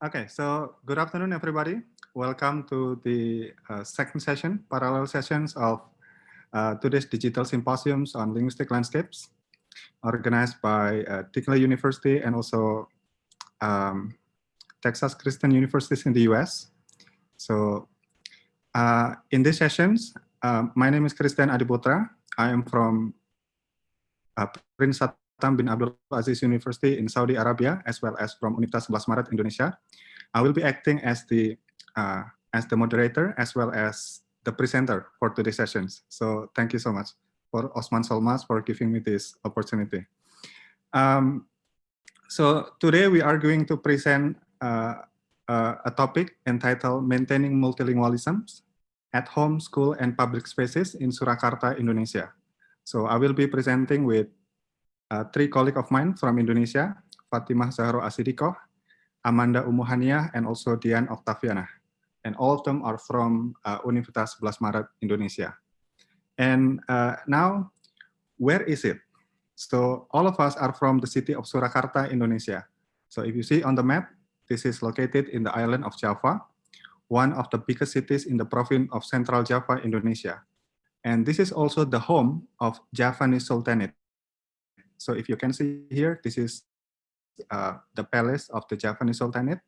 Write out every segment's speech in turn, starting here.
Okay, so good afternoon, everybody. Welcome to the second session, parallel sessions of today's digital symposiums on linguistic landscapes, organized by Dickler University and also um, Texas Christian Universities in the US. So in these sessions, my name is Kristian Putra. I am from Prince Sattam bin Abdulaziz University in Saudi Arabia, as well as from Universitas Sebelas Maret, Indonesia. I will be acting as the moderator as well as the presenter for today's sessions. So thank you so much for Osman Solmas for giving me this opportunity. So today we are going to present a topic entitled Maintaining Multilingualism at Home, School, and Public Spaces in Surakarta, Indonesia. So I will be presenting with three colleagues of mine from Indonesia, Fatimah Zahro Assidiq, Ummu, Haniah, and also Dian Octavianah. And all of them are from Universitas Sebelas Maret, Indonesia. And now, where is it? So all of us are from the city of Surakarta, Indonesia. So if you see on the map, this is located in the island of Java, one of the biggest cities in the province of Central Java, Indonesia. And this is also the home of Javanese Sultanate. So if you can see here, this is the palace of the Javanese Sultanate.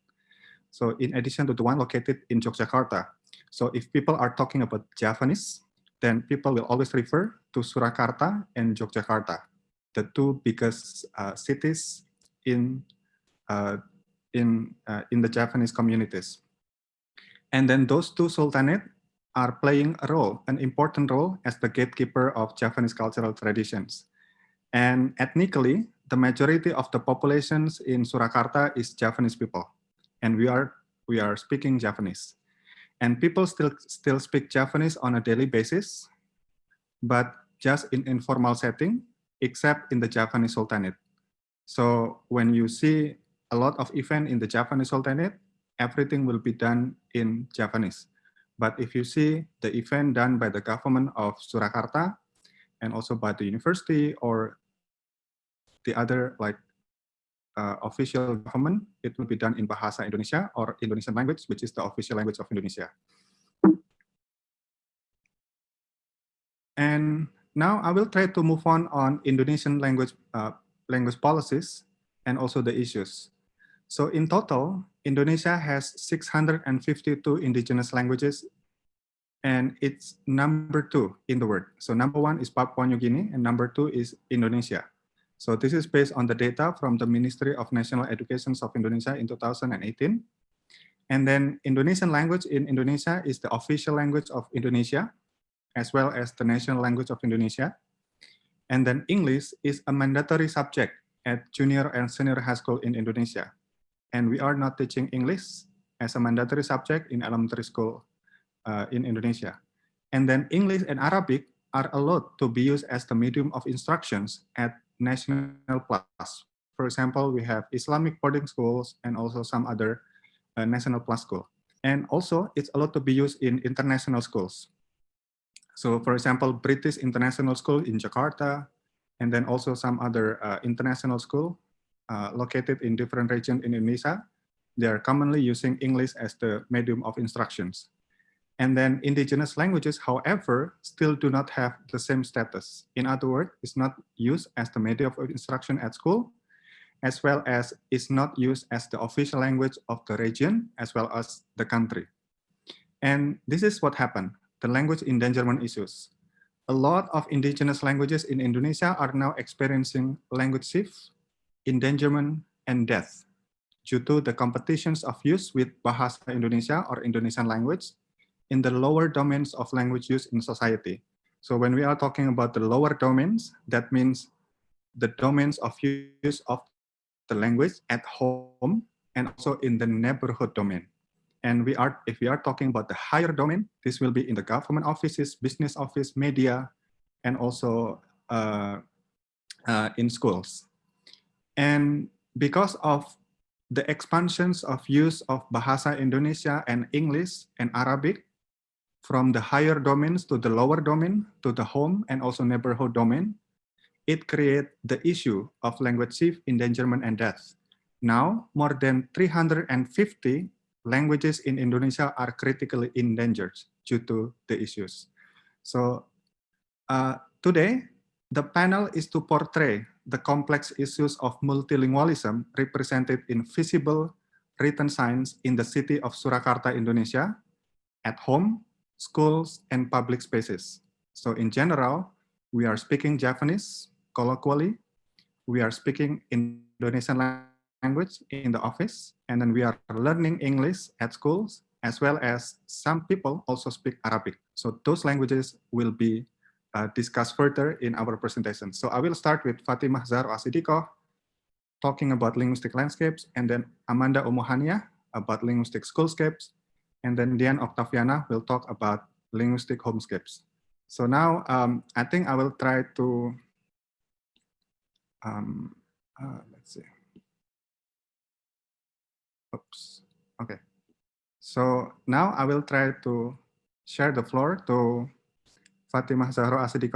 So in addition to the one located in Yogyakarta. So if people are talking about Javanese, then people will always refer to Surakarta and Yogyakarta, the two biggest cities in the Javanese communities. And then those two sultanates are playing a role, an important role as the gatekeeper of Javanese cultural traditions. And ethnically, the majority of the populations in Surakarta is Javanese people, and we are speaking Javanese. And people still speak Javanese on a daily basis, but just in informal setting, except in the Javanese Sultanate. So when you see a lot of event in the Javanese Sultanate, everything will be done in Javanese. But if you see the event done by the government of Surakarta, and also by the university or the other official government, it will be done in Bahasa Indonesia or Indonesian language, which is the official language of Indonesia. And now I will try to move on Indonesian language policies and also the issues. So in total, Indonesia has 652 indigenous languages, and it's number 2 in the world. So number 1 is Papua New Guinea, and number 2 is Indonesia. So this is based on the data from the Ministry of National Education of Indonesia in 2018. And then Indonesian language in Indonesia is the official language of Indonesia, as well as the national language of Indonesia. And then English is a mandatory subject at junior and senior high school in Indonesia. And we are not teaching English as a mandatory subject in elementary school in Indonesia. And then English and Arabic are allowed to be used as the medium of instructions at national plus. For example, we have Islamic boarding schools and also some other national plus school. And also it's allowed to be used in international schools. So for example, British International School in Jakarta, and then also some other international school located in different regions in Indonesia. They are commonly using English as the medium of instructions. And then indigenous languages, however, still do not have the same status. In other words, it's not used as the medium of instruction at school, as well as it's not used as the official language of the region, as well as the country. And this is what happened, the language endangerment issues. A lot of indigenous languages in Indonesia are now experiencing language shift, endangerment, and death due to the competitions of use with Bahasa Indonesia or Indonesian language in the lower domains of language use in society. So when we are talking about the lower domains, that means the domains of use of the language at home and also in the neighborhood domain. And if we are talking about the higher domain, this will be in the government offices, business office, media, and also in schools. And because of the expansions of use of Bahasa Indonesia and English and Arabic from the higher domains to the lower domain, to the home and also neighborhood domain, it creates the issue of language shift, endangerment, and death. Now, more than 350 languages in Indonesia are critically endangered due to the issues. So today, the panel is to portray the complex issues of multilingualism represented in visible written signs in the city of Surakarta, Indonesia, at home, schools, and public spaces. So in general, we are speaking Javanese colloquially, we are speaking Indonesian language in the office, and then we are learning English at schools, as well as some people also speak Arabic. So those languages will be discussed further in our presentation. So I will start with Fatimah Zahro Assidiq talking about linguistic landscapes, and then Ummu Haniah about linguistic schoolscapes, and then Dian Octavianah will talk about linguistic homescapes. So now I think I will try to, let's see. Oops, okay. So now I will try to share the floor to Fatimah Zahro Assidiq.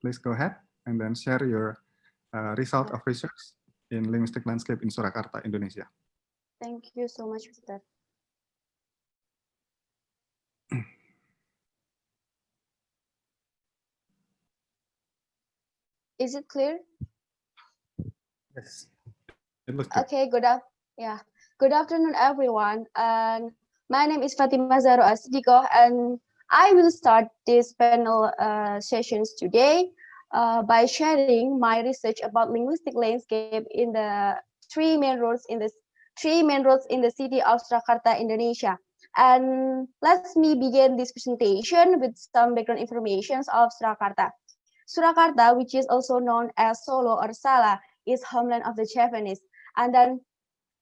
Please go ahead and then share your result of research in linguistic landscape in Surakarta, Indonesia. Thank you so much, Mr. Is it clear? Yes. It looks good. Okay, good afternoon, everyone. And my name is Fatimah Zahro Assidiq, and I will start this panel sessions today by sharing my research about linguistic landscape in the three main roads in the city of Surakarta, Indonesia. And let me begin this presentation with some background information of Surakarta. Surakarta, which is also known as Solo or Sala, is homeland of the Javanese. And then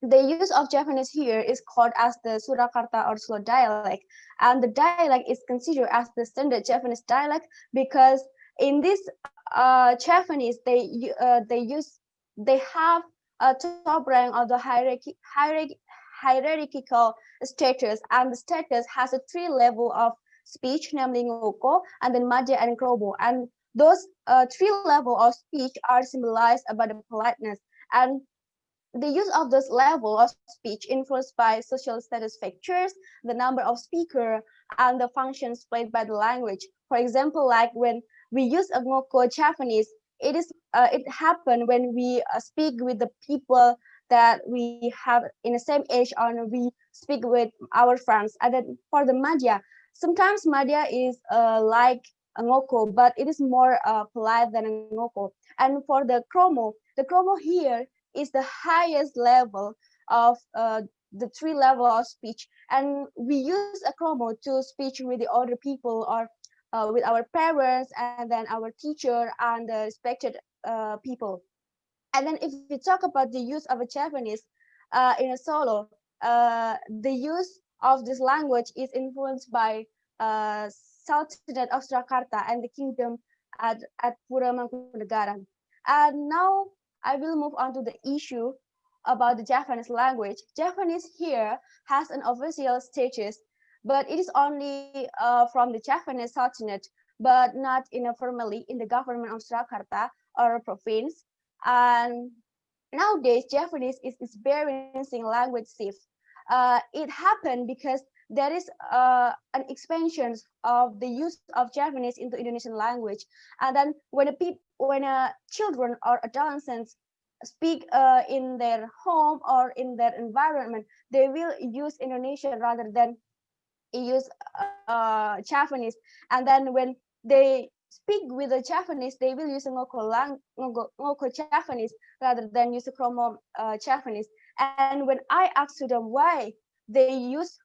the use of Javanese here is called as the Surakarta or Solo dialect. And the dialect is considered as the standard Javanese dialect because in this Javanese, they have a top rank of the hierarchical status, and the status has a three level of speech, namely Ngoko, and then Madya and Krobo. And those three levels of speech are symbolized by the politeness. And the use of this level of speech influenced by social status factors, the number of speakers, and the functions played by the language. For example, like when we use a Ngoko Javanese, it happened when we speak with the people that we have in the same age, or we speak with our friends. And then for the Madhya, sometimes Madhya is like a Ngoko, but it is more polite than a Ngoko. And for the Kromo here is the highest level of the three level of speech, and we use a chromo to speak with the other people or with our parents, and then our teacher and the respected people. And then if we talk about the use of a Japanese in a solo, the use of this language is influenced by Sultanate of Surakarta and the kingdom at Pura Mangkunegaran. And now I will move on to the issue about the Javanese language. Javanese here has an official status, but it is only from the Javanese Sultanate, but not formally in the government of Surakarta or a province. And nowadays, Javanese is experiencing language shift. It happened because there is an expansion of the use of Javanese into Indonesian language. And then when children or adolescents speak in their home or in their environment, they will use Indonesian rather than use Javanese. And then when they speak with the Javanese, they will use Ngoko Javanese rather than use Kromo Javanese. And when I asked them why they use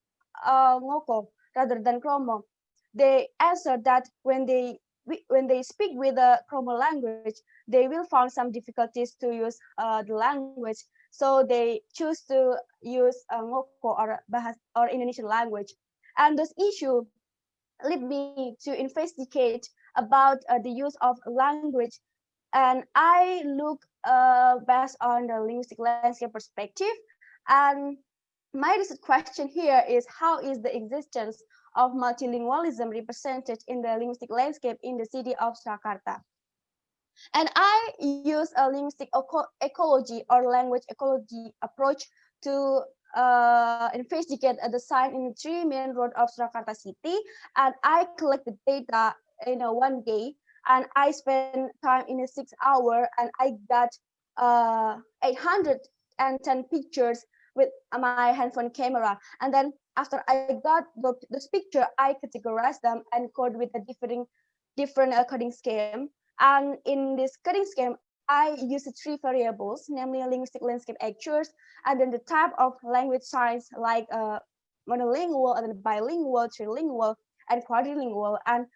Ngoko rather than Kromo, they answered that when they speak with the Kromo language, they will find some difficulties to use the language. So they choose to use Ngoko or Indonesian language. And this issue led me to investigate about the use of language, and I look based on the linguistic landscape perspective. And my research question here is, how is the existence of multilingualism represented in the linguistic landscape in the city of Surakarta? And I use a linguistic ecology or language ecology approach to investigate the sign in the three main roads of Surakarta city. And I collect the data in a 1 day. And I spend time in a 6 hour, and I got 810 pictures with my handphone camera. And then after I got those picture, I categorize them and code with a different coding scheme. And in this coding scheme, I use three variables, namely linguistic landscape actors, and then the type of language signs like monolingual, and then bilingual, trilingual, and quadrilingual. And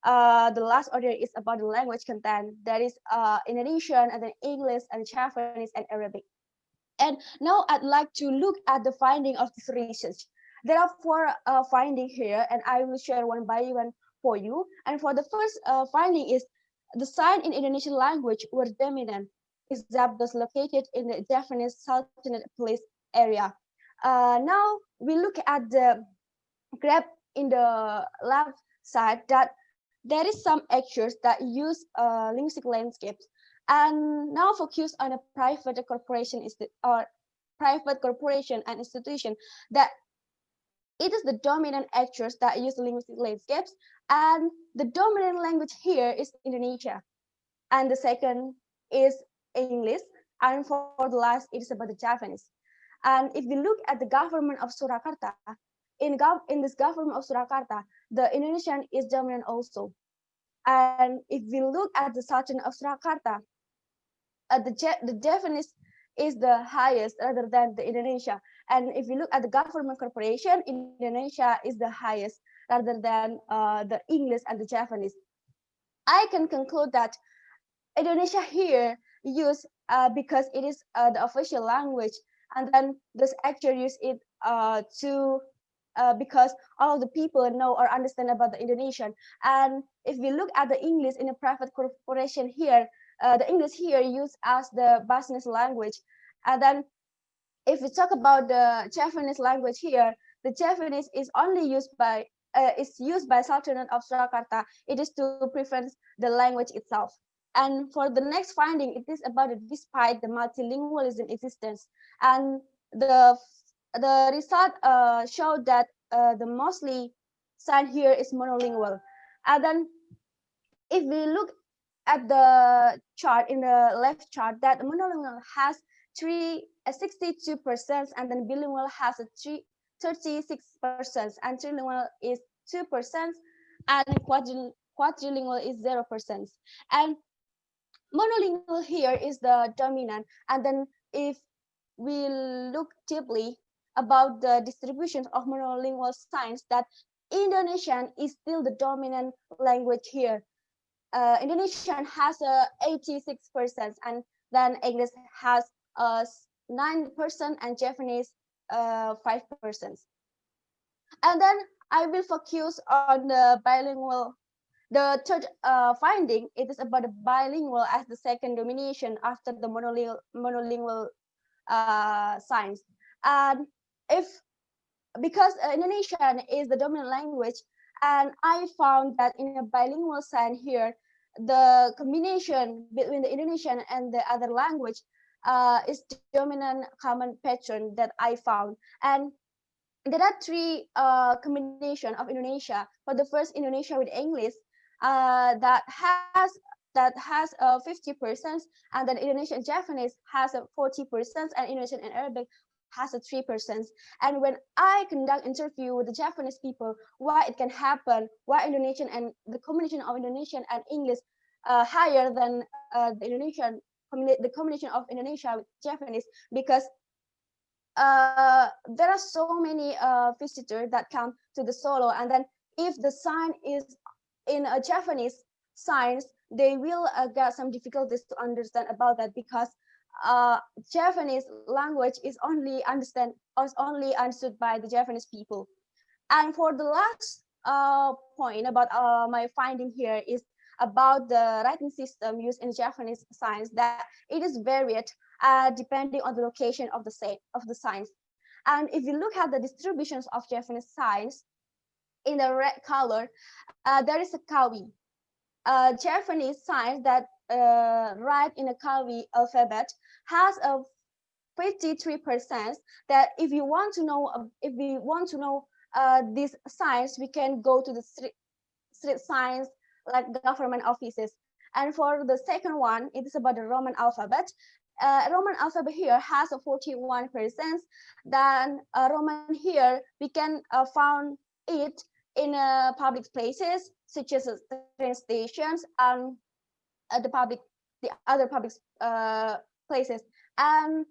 the last order is about the language content. That is Indonesian, and then English, and Javanese, and Arabic. And now I'd like to look at the finding of this research. There are four findings here, and I will share one by one for you. And for the first finding is the sign in Indonesian language were dominant, except those located in the Javanese Sultanate Palace area. Now we look at the graph in the left side that there is some actors that use linguistic landscapes, and now focus on a private corporation or private corporation and institution that it is the dominant actors that use linguistic landscapes, and the dominant language here is Indonesia, and the second is English, and for the last it is about the Javanese. And if we look at the government of Surakarta, in this government of Surakarta, the Indonesian is dominant also. And if we look at the Sultanate of Surakarta, the Javanese is the highest rather than the Indonesia. And if you look at the government corporation, Indonesia is the highest rather than the English and the Javanese. I can conclude that Indonesia here use because it is the official language, and then this actually use it to because all of the people know or understand about the Indonesian. And if we look at the English in a private corporation here, the English here used as the business language. And then if we talk about the Javanese language here, the Javanese is used by Sultanate of Surakarta. It is to prevent the language itself. And for the next finding, it is about it despite the multilingualism existence. And the result showed that the mostly sign here is monolingual. And then if we look at the chart in the left chart, that monolingual has 62%, and then bilingual has a 36%, and trilingual is 2%, and quadrilingual is 0%. And monolingual here is the dominant. And then if we look deeply about the distribution of monolingual signs, that Indonesian is still the dominant language here. Indonesian has 86%, and then English has 9%, and Japanese 5%. And then I will focus on the bilingual. The third finding, it is about the bilingual as the second domination after the monolingual signs. And because Indonesian is the dominant language, and I found that in a bilingual sign here, the combination between the Indonesian and the other language is dominant common pattern that I found. And there are three combination of Indonesia. For the first, Indonesia with English that has 50%, and then Indonesian Japanese has 40%, and Indonesian and Arabic has a 3%. And when I conduct interview with the Japanese people, why it can happen, why Indonesian and the combination of Indonesian and English higher than the combination of Indonesia with Japanese, because there are so many visitors that come to the Solo, and then if the sign is in a Japanese signs, they will get some difficulties to understand about that, because Japanese language is only understood by the Japanese people. And for the last point about my finding here is about the writing system used in Japanese signs, that it is varied depending on the location of the signs. And if you look at the distributions of Japanese signs, in the red color, there is a kawi. Japanese signs that write in a Kawi alphabet has a 53% that if you want to know these signs, we can go to the street signs like government offices. And for the second one, it is about the Roman alphabet. Roman alphabet here has a 41%. Then Roman here we can found it in public places such as train stations and the other public places. And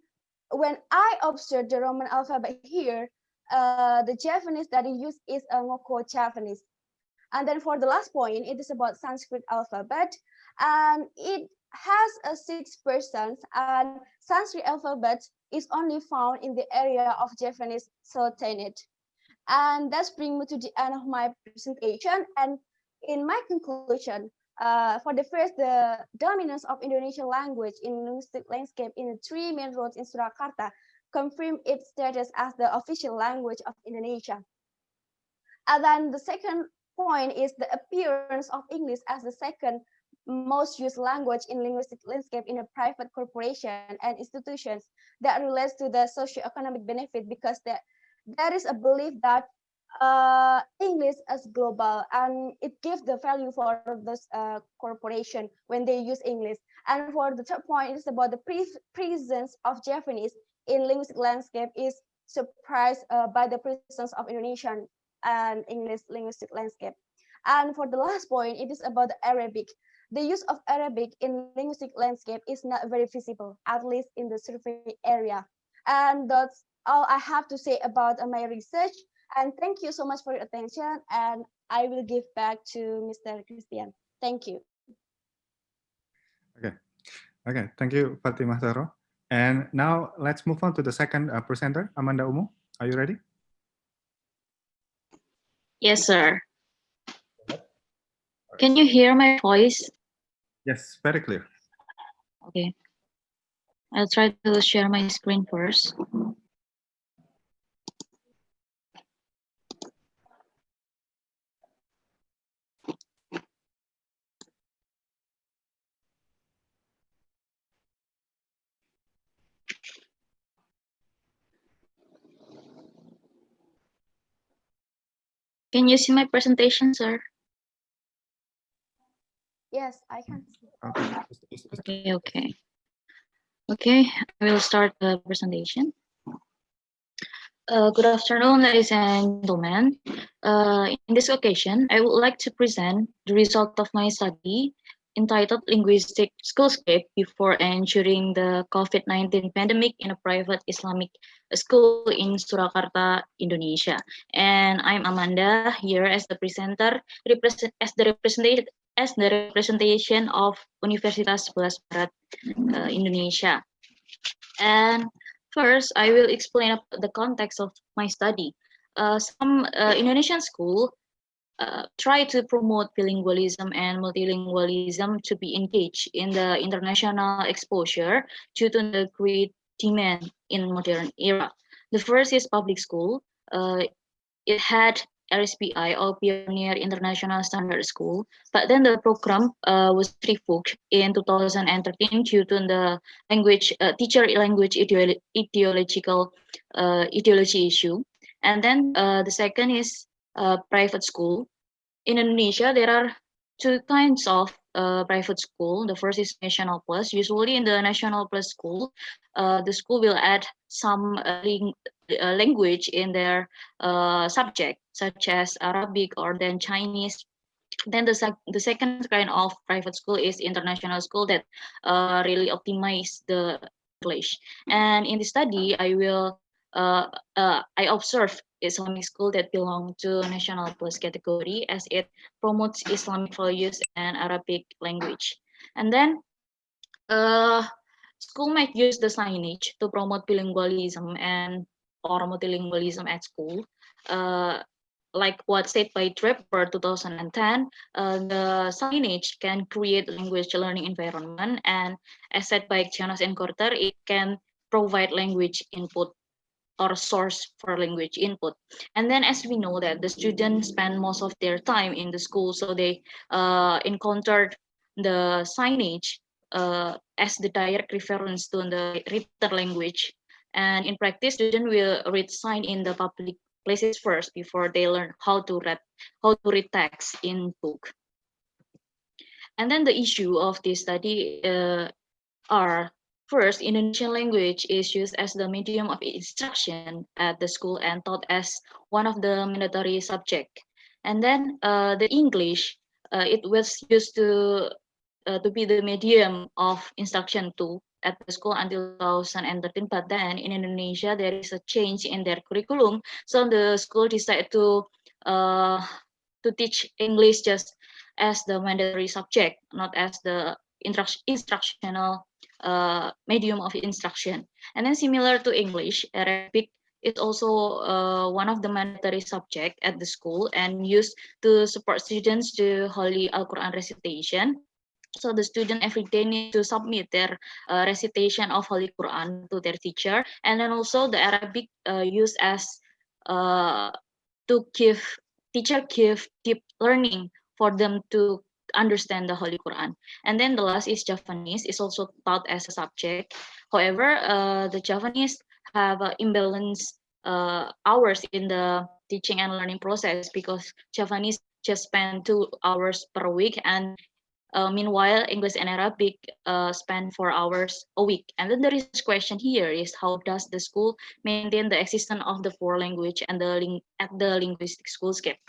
when I observed the Roman alphabet here, the Javanese that they use is a Ngoko Javanese. And then for the last point, it is about Sanskrit alphabet, and it has a 6%, and Sanskrit alphabet is only found in the area of Javanese Sultanate. And that's bring me to the end of my presentation. And in my conclusion, for the first, the dominance of Indonesian language in linguistic landscape in the three main roads in Surakarta confirmed its status as the official language of Indonesia. And then the second point is the appearance of English as the second most used language in linguistic landscape in a private corporation and institutions that relates to the socio-economic benefit, because there is a belief that English is global and it gives the value for this corporation when they use English. And for the third point is about the presence of Japanese in linguistic landscape is surprised by the presence of Indonesian and English linguistic landscape. And for the last point, it is about the Arabic. The use of Arabic in linguistic landscape is not very visible, at least in the survey area. And that's all I have to say about my research. And thank you so much for your attention. And I will give back to Mr. Kristian. Thank you. Okay. Thank you, Fatimah Zahro. And now let's move on to the second presenter, Amanda Ummu. Are you ready? Yes, sir. Can you hear my voice? Yes, very clear. Okay. I'll try to share my screen first. Can you see my presentation, sir? Yes, I can see. Okay. Okay, I will start the presentation. Good afternoon, ladies and gentlemen. In this occasion, I would like to present the result of my study entitled Linguistic Schoolscape before and during the COVID-19 pandemic in a private Islamic school in Surakarta, Indonesia. And I'm Amanda here as the presenter, as the representation of Universitas Sebelas Maret, Indonesia. And first, I will explain the context of my study. Some Indonesian schools try to promote bilingualism and multilingualism to be engaged in the international exposure due to the great demand in modern era. The first is public school. It had RSPI or Pioneer International Standard School, but then the program was revoked in 2013 due to the teacher language ideology issue. And then the second is private school. In Indonesia, there are two kinds of private school. The first is National Plus. Usually in the National Plus school, the school will add some language in their subject, such as Arabic or then Chinese. Then the second kind of private school is international school that really optimize the English. And in the study, I observed Islamic school that belong to National Plus category as it promotes Islamic values and Arabic language. And then school might use the signage to promote bilingualism or multilingualism at school. Like what said by Draper 2010, the signage can create language learning environment, and as said by Jonas and Korter, it can provide language input or source for language input. And then as we know that the students spend most of their time in the school, so they encountered the signage as the direct reference to the written language. And in practice, students will read sign in the public places first before they learn how to read text in book. And then the issue of this study are, first, Indonesian language is used as the medium of instruction at the school and taught as one of the mandatory subject. And then the English, it was used to be the medium of instruction too at the school until 2013. But then in Indonesia, there is a change in their curriculum. So the school decided to teach English just as the mandatory subject, not as the instructional medium of instruction. And then similar to English, Arabic is also one of the mandatory subject at the school and used to support students to Holy Al-Quran recitation. So the student every day need to submit their recitation of Holy Quran to their teacher, and then also the Arabic used as to give deep learning for them to understand the Holy Quran. And then the last is Javanese, is also taught as a subject. However, the Javanese have imbalanced hours in the teaching and learning process because Javanese just spend 2 hours per week, and meanwhile English and Arabic spend 4 hours a week. And then the research question here is, how does the school maintain the existence of the four language and at the linguistic schoolscape?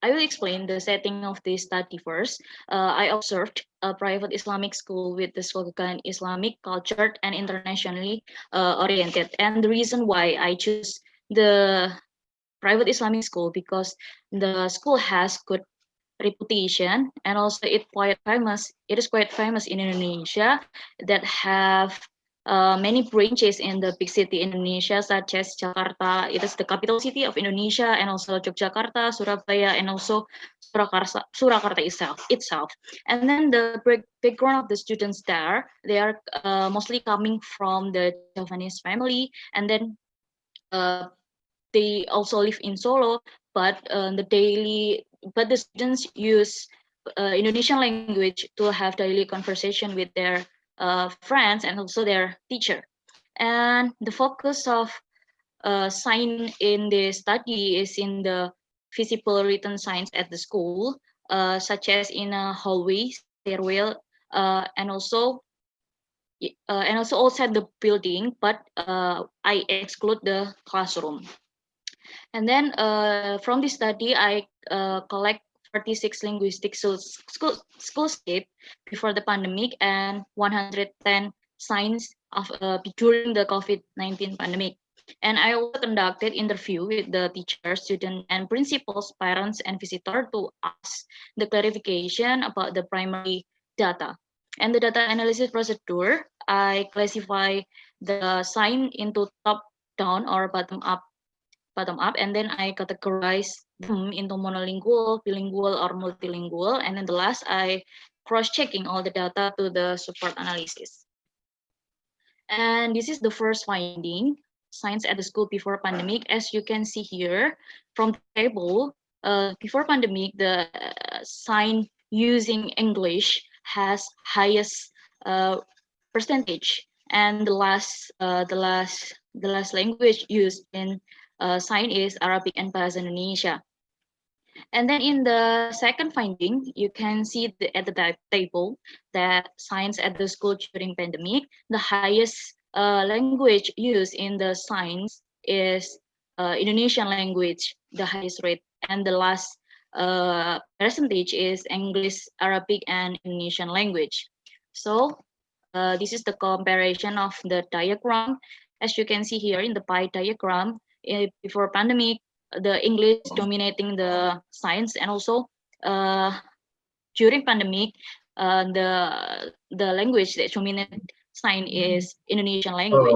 I will explain the setting of this study first. I observed a private Islamic school with the Slogan Islamic, cultured, and internationally oriented. And the reason why I choose the private Islamic school, because the school has good reputation, and also it is quite famous in Indonesia, that have many branches in the big city in Indonesia, such as Jakarta. It is the capital city of Indonesia, and also Yogyakarta, Surabaya, and also Surakarta itself. And then the background of the students there, they are mostly coming from the Javanese family, and then they also live in Solo, but the students use Indonesian language to have daily conversation with their friends and also their teacher. And the focus of sign in the study is in the visible written signs at the school, such as in a hallway, stairwell, and also outside the building, but I exclude the classroom. And then from this study, I collect 46 linguistic schoolscape before the pandemic and 110 signs of during the COVID-19 pandemic. And I also conducted interview with the teachers, students, and principals, parents, and visitors to ask the clarification about the primary data. And the data analysis procedure, I classify the sign into top-down or bottom-up, and then I categorize them into monolingual, bilingual, or multilingual. And then the last, I cross-checking all the data to the support analysis. And this is the first finding, signs at the school before pandemic. As you can see here from the table, before pandemic, the sign using English has highest percentage, and the last language used in sign is Arabic and Bahasa Indonesia. And then in the second finding, you can see at the table that signs at the school during pandemic, the highest language used in the signs is Indonesian language, the highest rate, and the last percentage is English, Arabic, and Indonesian language. So this is the comparison of the diagram. As you can see here in the pie diagram, before pandemic, the English dominating the science, and also during pandemic, the language that dominated science is Indonesian language.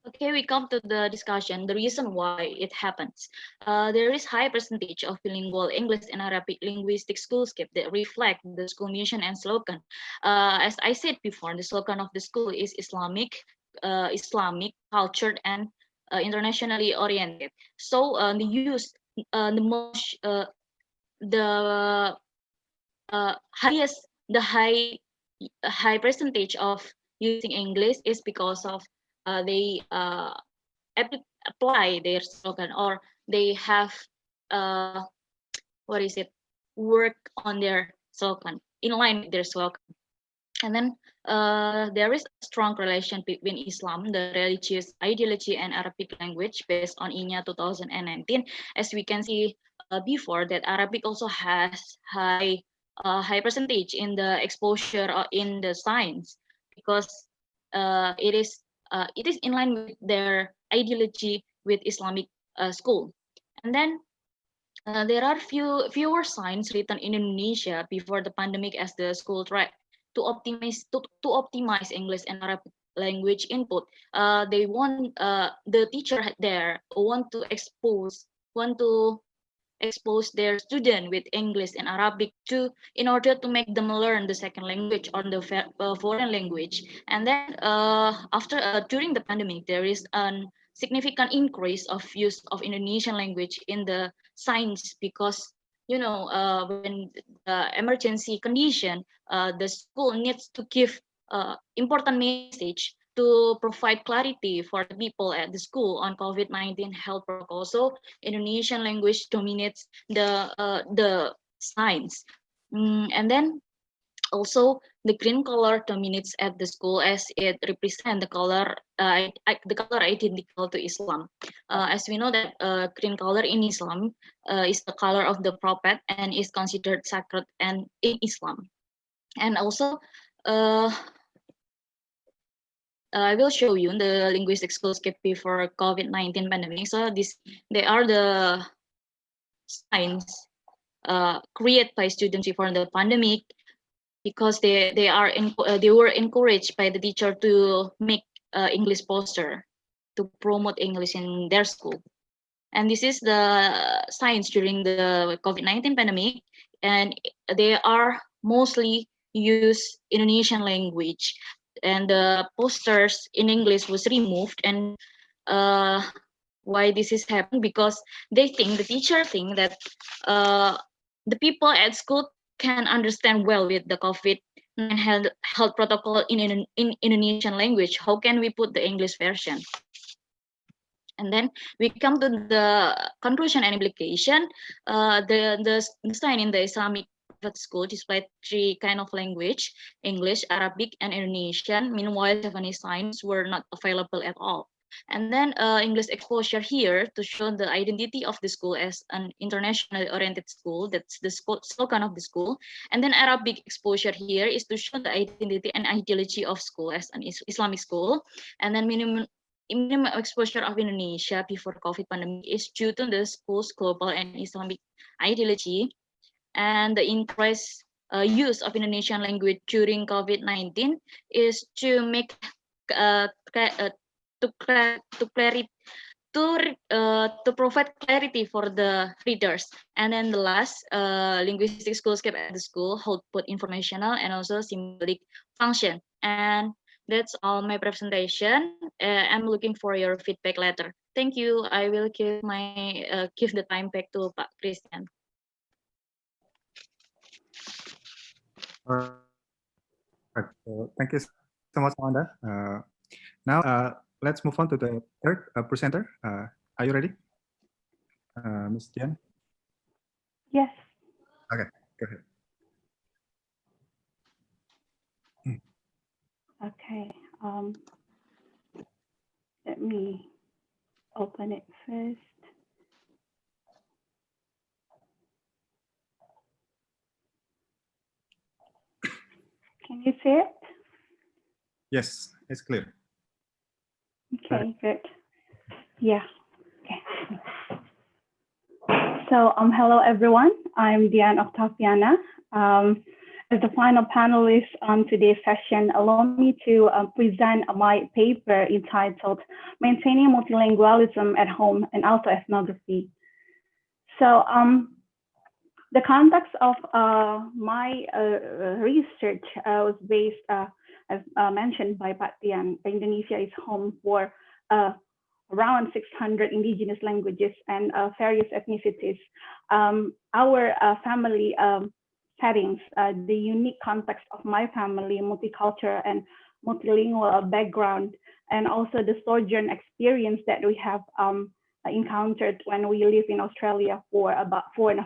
Okay, we come to the discussion, the reason why it happens. There is high percentage of bilingual English and Arabic linguistic schoolscape that reflect the school mission and slogan. As I said before, the slogan of the school is Islamic, cultured, and internationally oriented. So the the high percentage of using English is because of they apply their slogan, or they have what is it, work on their slogan, in line with their slogan. And then there is a strong relation between Islam, the religious ideology, and Arabic language based on INA 2019. As we can see before, that Arabic also has high percentage in the exposure in the science, because it is in line with their ideology with Islamic school. And then there are fewer signs written in Indonesia before the pandemic, as the school tried to optimize English and Arabic language input. They want the teacher there want to expose their student with English and Arabic in order to make them learn the second language or the foreign language. And then after during the pandemic, there is a significant increase of use of Indonesian language in the science, because when the emergency condition, the school needs to give important message to provide clarity for the people at the school on COVID-19 health protocol. So Indonesian language dominates the science. And then also the green color dominates at the school, as it represents the color identical to Islam. As we know that green color in Islam is the color of the prophet and is considered sacred and in Islam. And also I will show you the linguistic schoolscape before COVID-19 pandemic. So they are the signs created by students before the pandemic, because they were encouraged by the teacher to make English poster to promote English in their school. And this is the signs during the COVID-19 pandemic, and they are mostly use Indonesian language, and the posters in English was removed. And why this is happening? Because the teacher think that the people at school can understand well with the COVID-19 health protocol in Indonesian language. How can we put the English version? And then we come to the conclusion and implication. The sign in the Islamic private school displayed three kind of language: English, Arabic, and Indonesian. Meanwhile, Javanese signs were not available at all. And then English exposure here to show the identity of the school as an internationally oriented school. That's the slogan of the school. And then Arabic exposure here is to show the identity and ideology of school as an Islamic school. And then minimum exposure of Indonesia before COVID pandemic is due to the school's global and Islamic ideology, and the increased use of Indonesian language during COVID-19 is to make to provide clarity for the readers. And then the last, linguistic schoolscape at the school hold both informational and also symbolic function. And that's all my presentation. I'm looking for your feedback later. Thank you. I will give the time back to Pak Kristian. Thank you so much, Amanda. Now, let's move on to the third presenter. Are you ready, Ms. Dian? Yes. Okay, go ahead. Okay. Let me open it first. Can you see it? Yes, it's clear. Okay, good. Yeah. Okay. So, hello everyone. I'm Dian Octavianah. As the final panelist on today's session, allow me to present my paper entitled "Maintaining Multilingualism at Home and Autoethnography." So, the context of my research was based, as mentioned by Pak Dian. Indonesia is home for around 600 indigenous languages and various ethnicities. Our family settings, the unique context of my family, multicultural and multilingual background, and also the sojourn experience that we have encountered when we live in Australia for about four and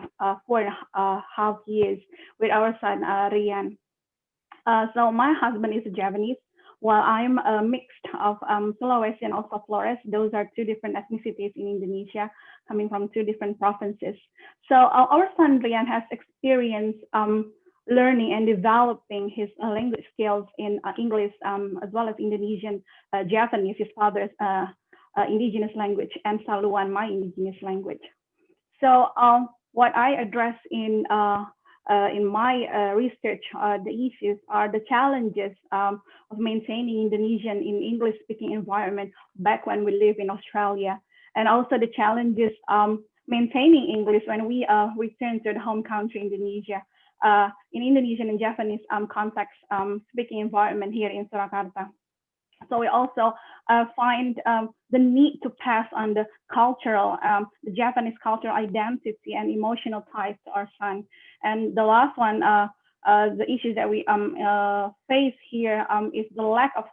a half years with our son Rian. So my husband is Javanese, while I'm a mixed of Sulawesi and also Flores. Those are two different ethnicities in Indonesia, coming from two different provinces. So our son Rian has experience learning and developing his language skills in English as well as Indonesian, Javanese, his father's Indigenous language, and Saluan, my Indigenous language. So what I address in my research, the issues are the challenges of maintaining Indonesian in English-speaking environment back when we live in Australia, and also the challenges maintaining English when we return to the home country, Indonesia, in Indonesian and Japanese context speaking environment here in Surakarta. So we also find the need to pass on the cultural, the Japanese cultural identity and emotional ties to our son. And the last one, the issue that we face here is the lack of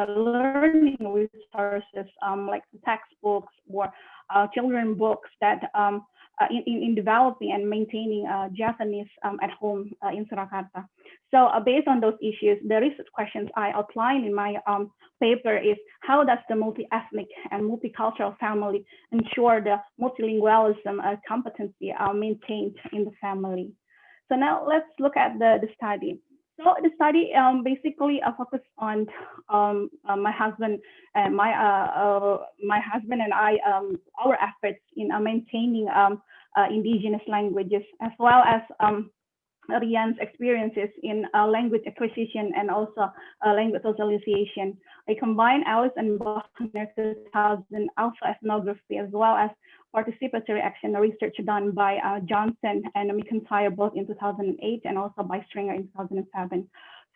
learning resources like textbooks or children books that in developing and maintaining Japanese at home in Surakarta. So based on those issues, the research questions I outlined in my paper is how does the multi-ethnic and multicultural family ensure the multilingualism competency are maintained in the family? So now let's look at the study. So the study basically focused on my husband and my husband and I our efforts in maintaining Indigenous languages, as well as Rian's experiences in language acquisition and also language socialization. I combined Alice and Buckner 2000 Autoethnography as well as participatory action research done by Johnson and McIntyre both in 2008 and also by Stringer in 2007.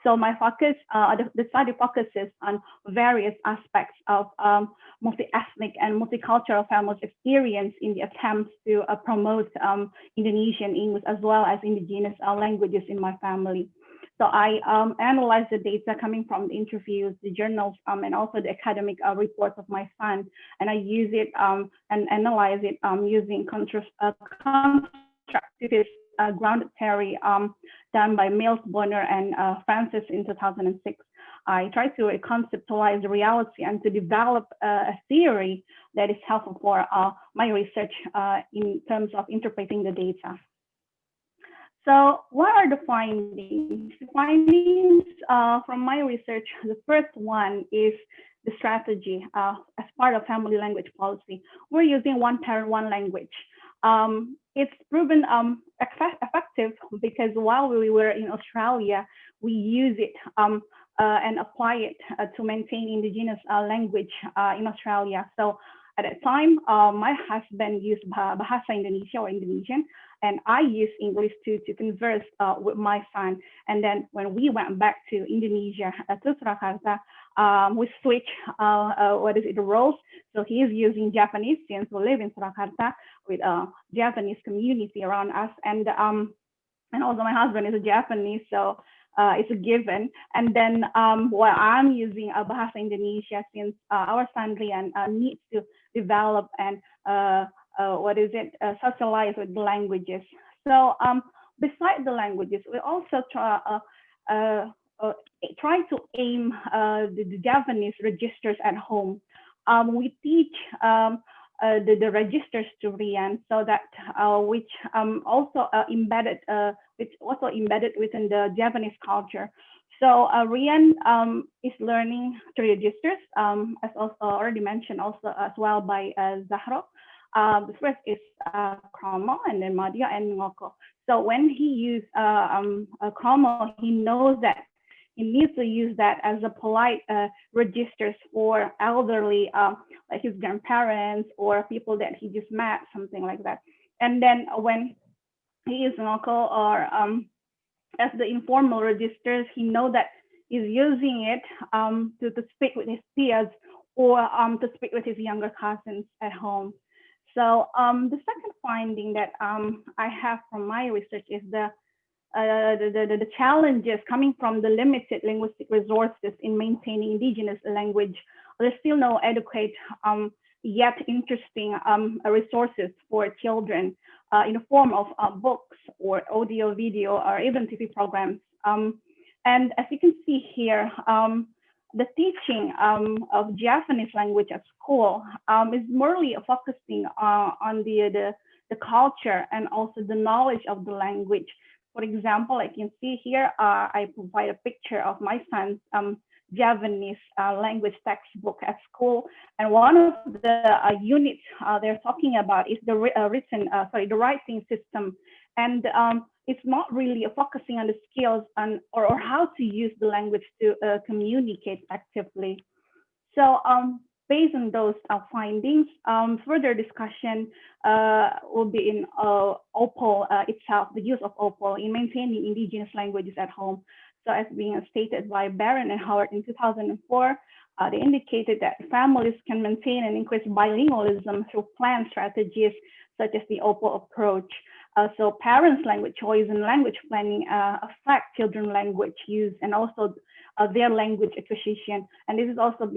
So my focus, the study focuses on various aspects of multi-ethnic and multicultural families' experience in the attempts to promote Indonesian, English, as well as Indigenous languages in my family. So I analyzed the data coming from the interviews, the journals, and also the academic reports of my son, and I use it and analyze it using constructivist grounded theory done by Mills, Bonner, and Francis in 2006. I try to conceptualize the reality and to develop a theory that is helpful for my research in terms of interpreting the data. So what are the findings? The findings from my research, the first one is the strategy as part of family language policy. We're using one parent, one language. It's proven effective because while we were in Australia, we use it and apply it to maintain Indigenous language in Australia. So at that time, my husband used Bahasa Indonesia or Indonesian, and I used English to converse with my son. And then when we went back to Indonesia, to Surakarta, we switched the roles. So he is using Japanese since we live in Surakarta with a Japanese community around us, and also my husband is a Japanese, so it's a given. And then while I'm using Bahasa Indonesia, since our son Rian needs to develop and socialize with the languages. So beside the languages, we also try to aim the Javanese registers at home. We teach the registers to Rian, so that which also embedded within the Javanese culture. So Rian is learning three registers, as also already mentioned, also as well by Zahro. The first is Kromo, and then Madia and Ngoko. So when he uses Kromo, he knows that he needs to use that as a polite registers for elderly, like his grandparents or people that he just met, something like that. And then when he is Ngoko or as the informal registers, he knows that he's using it to speak with his peers or to speak with his younger cousins at home. So the second finding that I have from my research is the the challenges coming from the limited linguistic resources in maintaining indigenous language. There's still no adequate yet interesting resources for children in the form of books or audio, video, or even TV programs. And as you can see here, the teaching of Javanese language at school is merely focusing on the culture and also the knowledge of the language. For example, I can see here, I provide a picture of my son's Javanese language textbook at school. And one of the units they're talking about is the writing system. And it's not really focusing on the skills or how to use the language to communicate actively. So based on those findings, further discussion will be in OPAL itself, the use of OPAL in maintaining indigenous languages at home. So as being stated by Barron and Howard in 2004, they indicated that families can maintain and increase bilingualism through planned strategies such as the OPAL approach. So parents' language choice and language planning affect children's language use and also their language acquisition. And this is also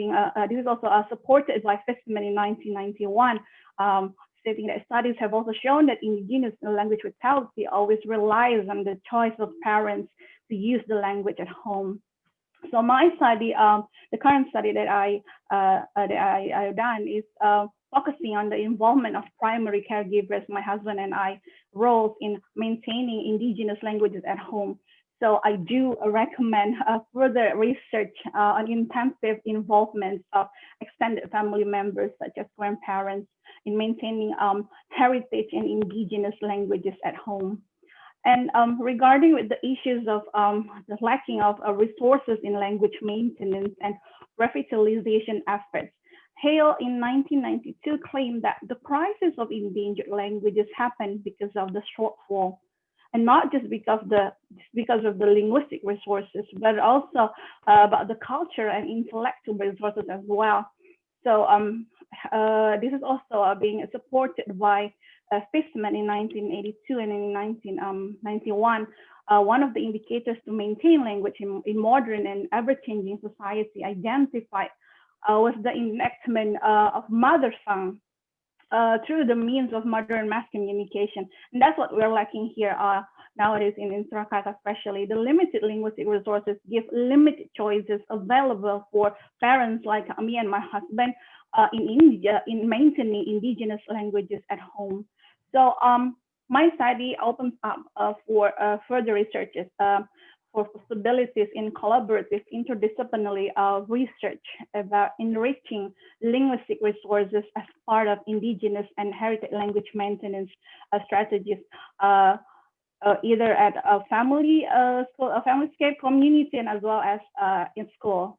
supported by Fissman in 1991, stating that studies have also shown that indigenous language vitality always relies on the choice of parents to use the language at home. So my study, the current study that I've done is focusing on the involvement of primary caregivers, my husband and I, roles in maintaining indigenous languages at home. So I do recommend further research on intensive involvement of extended family members, such as grandparents, in maintaining heritage and indigenous languages at home. And regarding with the issues of the lacking of resources in language maintenance and revitalization efforts, Hale in 1992 claimed that the crisis of endangered languages happened because of the shortfall, and not just because of the linguistic resources, but also about the culture and intellectual resources as well. So this is also being supported by Fissman in 1982 and in 1991. One of the indicators to maintain language in modern and ever-changing society identified was the enactment of mother tongue through the means of modern mass communication. And that's what we're lacking here nowadays in Surakarta, especially. The limited linguistic resources give limited choices available for parents like me and my husband in India in maintaining indigenous languages at home. So my study opens up for further researches for possibilities in collaborative interdisciplinary research about enriching linguistic resources as part of indigenous and heritage language maintenance strategies, either at a family familyscape community and as well as in school.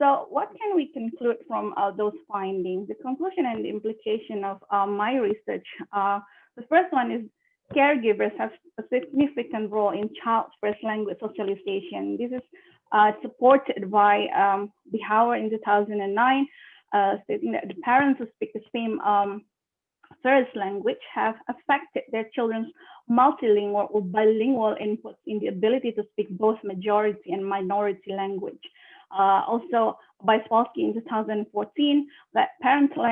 So what can we conclude from those findings? The conclusion and the implication of my research, the first one is caregivers have a significant role in child's first language socialization. This is supported by Howard in 2009, stating that the parents who speak the same first language have affected their children's multilingual or bilingual inputs in the ability to speak both majority and minority language. Also by Spolsky in 2014, that parental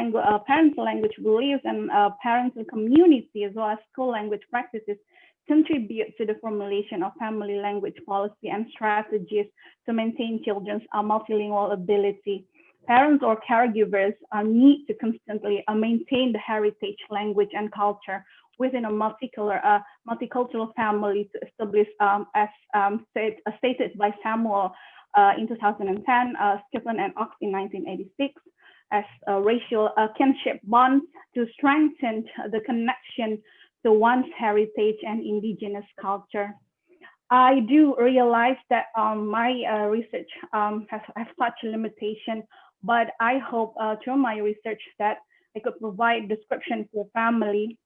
language beliefs and parental community as well as school language practices contribute to the formulation of family language policy and strategies to maintain children's multilingual ability. Parents or caregivers need to constantly maintain the heritage, language, and culture within a multicultural family to establish, as stated by Samuel in 2010, Stephen and Ox in 1986, as racial kinship bonds to strengthen the connection to one's heritage and indigenous culture. I do realize that my research has such a limitation, but I hope through my research that I could provide description for family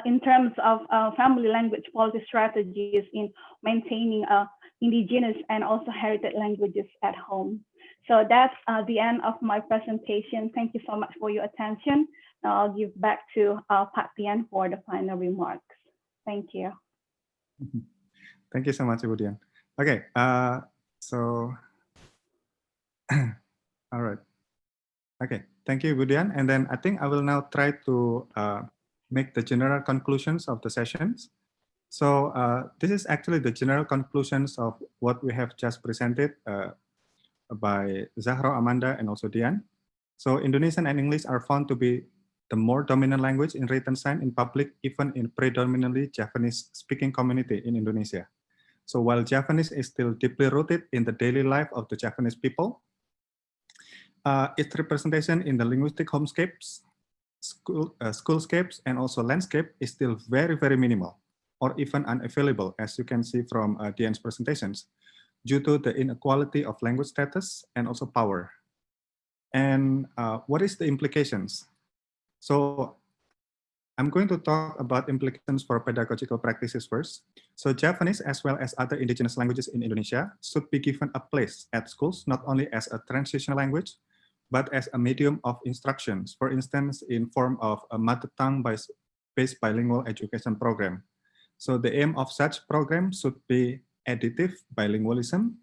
in terms of family language policy strategies in maintaining indigenous and also heritage languages at home. So that's the end of my presentation. Thank you so much for your attention. Now I'll give back to Pak Dian for the final remarks. Thank you. Thank you so much, Ibu Dian. Okay, so, all right. Okay, thank you, Ibu Dian. And then I think I will now try to make the general conclusions of the sessions. So this is actually the general conclusions of what we have just presented by Zahro, Amanda, and also Dian. So Indonesian and English are found to be the more dominant language in written sign in public, even in predominantly Javanese-speaking community in Indonesia. So while Javanese is still deeply rooted in the daily life of the Javanese people, its representation in the linguistic homescapes, schoolscapes, and also landscape is still very, very minimal, or even unavailable, as you can see from Dian's presentations, due to the inequality of language status and also power. And what is the implications? So I'm going to talk about implications for pedagogical practices first. So Javanese, as well as other indigenous languages in Indonesia, should be given a place at schools, not only as a transitional language, but as a medium of instructions, for instance, in form of a mother tongue-based bilingual education program. So the aim of such program should be additive bilingualism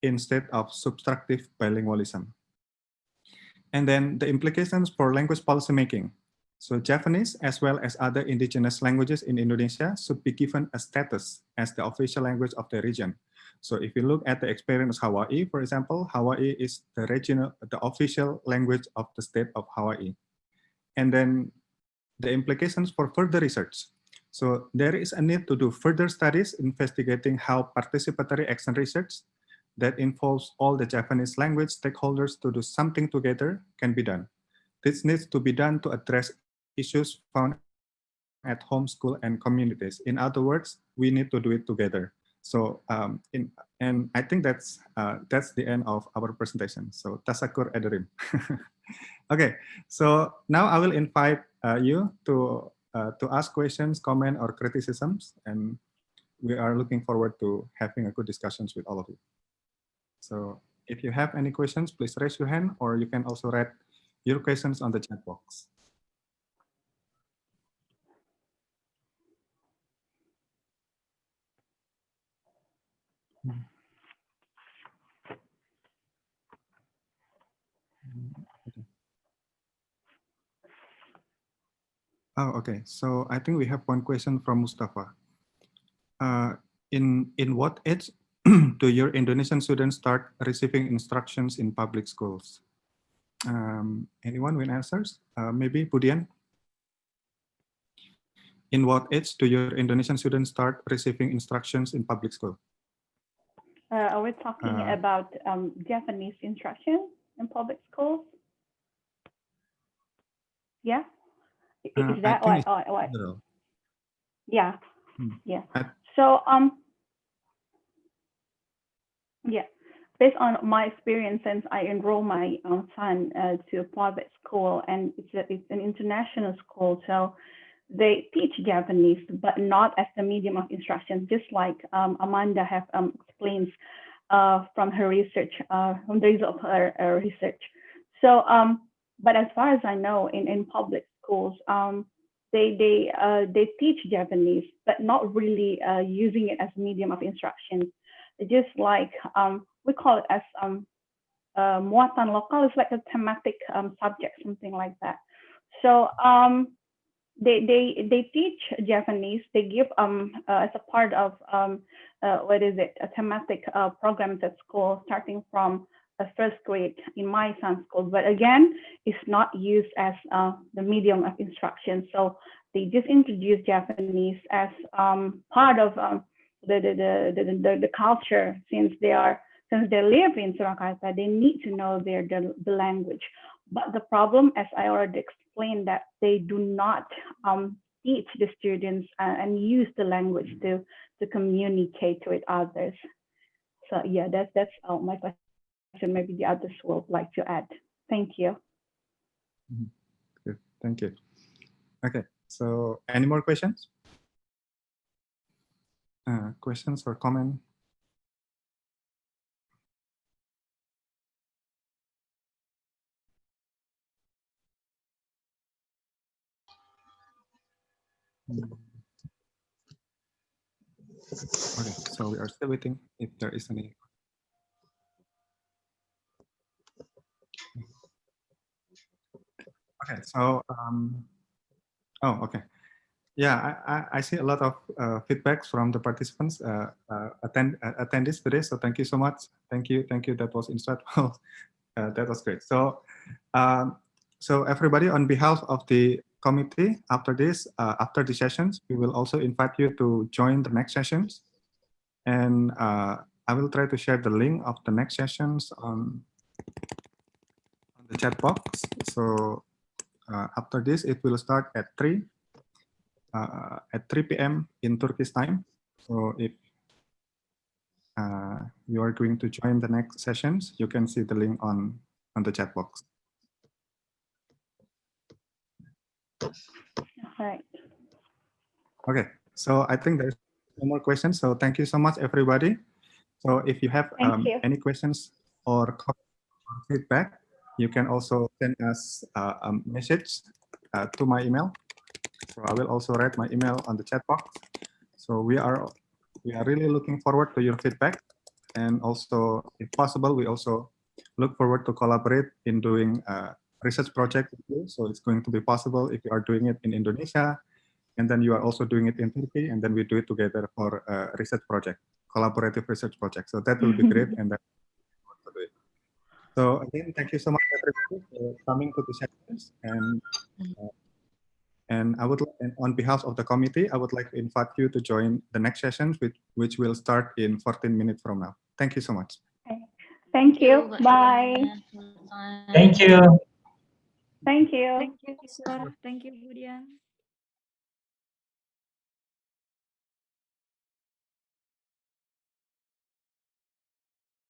instead of subtractive bilingualism. And then the implications for language policymaking. So Javanese, as well as other indigenous languages in Indonesia, should be given a status as the official language of the region. So if you look at the experience of Hawaii, for example, Hawaii is the official language of the state of Hawaii. And then the implications for further research. So there is a need to do further studies investigating how participatory action research that involves all the Javanese language stakeholders to do something together can be done. This needs to be done to address issues found at home, school, and communities. In other words, we need to do it together. So, and I think that's the end of our presentation. So, tasakur ederim. Okay, so now I will invite you to ask questions, comment, or criticisms, and we are looking forward to having a good discussions with all of you. So, if you have any questions, please raise your hand, or you can also write your questions on the chat box. Oh, okay. So I think we have one question from Mustafa. In what age do your Indonesian students start receiving instructions in public schools? Anyone with answers? Maybe Budian? In what age do your Indonesian students start receiving instructions in public school? Are we talking about Japanese instruction in public schools? Yeah? Is that what? Yeah. Yeah. So, yeah, based on my experience, since I enrolled my son to a private school, and it's an international school, so they teach Japanese, but not as the medium of instruction, just like Amanda have explained from her research, from the result of her research. So, but as far as I know, in public schools, they teach Japanese, but not really using it as a medium of instruction. Just like we call it as muatan lokal, is like a thematic subject, something like that. So they teach Japanese. They give as a part of a thematic programs at school, starting from first grade in my son's school. But again, it's not used as the medium of instruction. So they just introduce Japanese as part of the culture. Since they live in Surakarta, they need to know the language. But the problem, as I already explained, that they do not teach the students and use the language to communicate with others. So yeah, that's my question. Maybe the others would like to add. Thank you. Good. Thank you. Okay, so any more questions? Questions or comment? Okay, so we are still waiting if there is any. Okay, so oh, okay. Yeah, I see a lot of feedbacks from the participants, attendees today. So thank you so much. Thank you. That was insightful. That was great. So, so everybody, on behalf of the committee, after this, after the sessions, we will also invite you to join the next sessions, and I will try to share the link of the next sessions on the chat box. So after this, it will start at 3 p.m. in Turkish time. So if you are going to join the next sessions, you can see the link on the chat box. Right. Okay, so I think there's no more questions. So thank you so much, everybody. So if you have any questions or feedback, you can also send us a message to my email. So I will also write my email on the chat box. So we are really looking forward to your feedback, and also, if possible, we also look forward to collaborate in doing a research project with you. So it's going to be possible if you are doing it in Indonesia, and then you are also doing it in Turkey, and then we do it together for a research project, collaborative research project. So that will be great, and that. So again, thank you so much, everybody, for coming to the sessions, and I would, on behalf of the committee, I would like to invite you to join the next sessions, which will start in 14 minutes from now. Thank you so much. Thank you. Bye. Thank you. Thank you. Thank you, Kisor. Thank you, Budian.